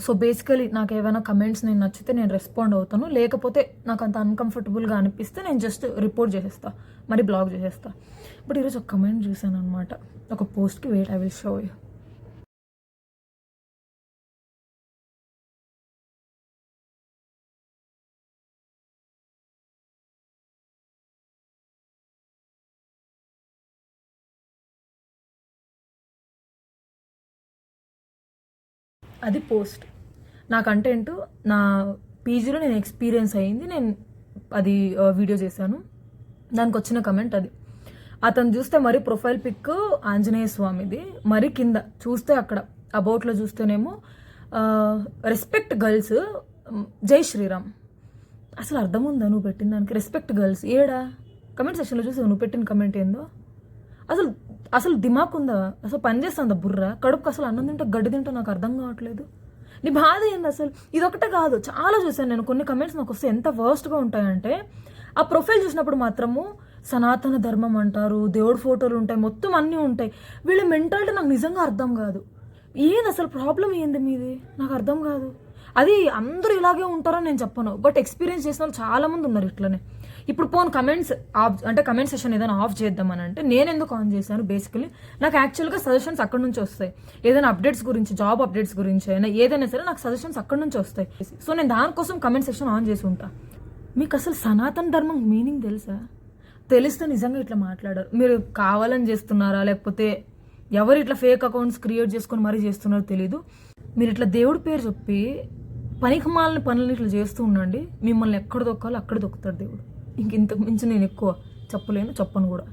So basically నాకు ఏమైనా comments నేను నచ్చితే నేను రెస్పాండ్ అవుతాను, లేకపోతే నాకు అంత అన్కంఫర్టబుల్గా అనిపిస్తే నేను జస్ట్ రిపోర్ట్ చేసేస్తా, మరి బ్లాగ్ చేసేస్తా. బట్ ఈరోజు ఒక కమెంట్ చూసాను అనమాట ఒక పోస్ట్కి. Wait, I will show you. అది పోస్ట్. నా కంటెంట్ నా పీజీలో నేను ఎక్స్పీరియన్స్ అయ్యింది, నేను అది వీడియో చేశాను. దానికి వచ్చిన కమెంట్ అది. అతను చూస్తే మరి ప్రొఫైల్ పిక్ ఆంజనేయ స్వామిది, మరి కింద చూస్తే అక్కడ అబౌట్లో చూస్తేనేమో రెస్పెక్ట్ గర్ల్స్, జై శ్రీరామ్. అసలు అర్థం ఉందా నువ్వు పెట్టిన దానికి? రెస్పెక్ట్ గర్ల్స్ ఏడా? కమెంట్ సెక్షన్లో చూసి నువ్వు పెట్టిన కమెంట్ ఏందో? అసలు అసలు దిమాక్ ఉందా? అసలు పని చేస్తుందా బుర్ర? కడుపుకి అసలు అన్నం తింటే గడ్డి తింటా నాకు అర్థం కావట్లేదు. నీ బాధ ఏంది అసలు? ఇదొకటే కాదు, చాలా చూసాను నేను. కొన్ని కమెంట్స్ నాకు వస్తే ఎంత వర్స్ట్గా ఉంటాయంటే, ఆ ప్రొఫైల్ చూసినప్పుడు మాత్రము సనాతన ధర్మం అంటారు, దేవుడు ఫోటోలు ఉంటాయి, మొత్తం అన్నీ ఉంటాయి. వీళ్ళ మెంటాలిటీ నాకు నిజంగా అర్థం కాదు. ఏంది అసలు ప్రాబ్లం ఏంది మీది? నాకు అర్థం కాదు. అది అందరూ ఇలాగే ఉంటారని నేను చెప్పను, బట్ ఎక్స్పీరియన్స్ చేసిన వాళ్ళు చాలామంది ఉన్నారు ఇట్లనే. ఇప్పుడు పోన్ కమెంట్స్ ఆఫ్ అంటే కమెంట్ సెషన్ ఏదైనా ఆఫ్ చేద్దామని అంటే నేను ఎందుకు ఆన్ చేశాను? బేసికలీ నాకు యాక్చువల్గా సజెషన్స్ అక్కడ నుంచి వస్తాయి. ఏదైనా అప్డేట్స్ గురించి, జాబ్ అప్డేట్స్ గురించి అయినా ఏదైనా సరే నాకు సజెషన్స్ అక్కడ నుంచి వస్తాయి. సో నేను దానికోసం కమెంట్ సెక్షన్ ఆన్ చేసి ఉంటా. మీకు అసలు సనాతన ధర్మం మీనింగ్ తెలుసా? తెలిస్తే నిజంగా ఇట్లా మాట్లాడారు. మీరు కావాలని చేస్తున్నారా, లేకపోతే ఎవరు ఇట్లా ఫేక్ అకౌంట్స్ క్రియేట్ చేసుకొని మరీ చేస్తున్నారో తెలీదు. మీరు ఇట్లా దేవుడి పేరు చెప్పి పనికిమాలిన పనులు ఇట్లా చేస్తూ ఉండండి, మిమ్మల్ని ఎక్కడ దొక్కాలో అక్కడ దొక్కుతాడు దేవుడు. ఇంతకు మించి నేను ఎక్కువ చెప్పలేను, చెప్పను కూడా.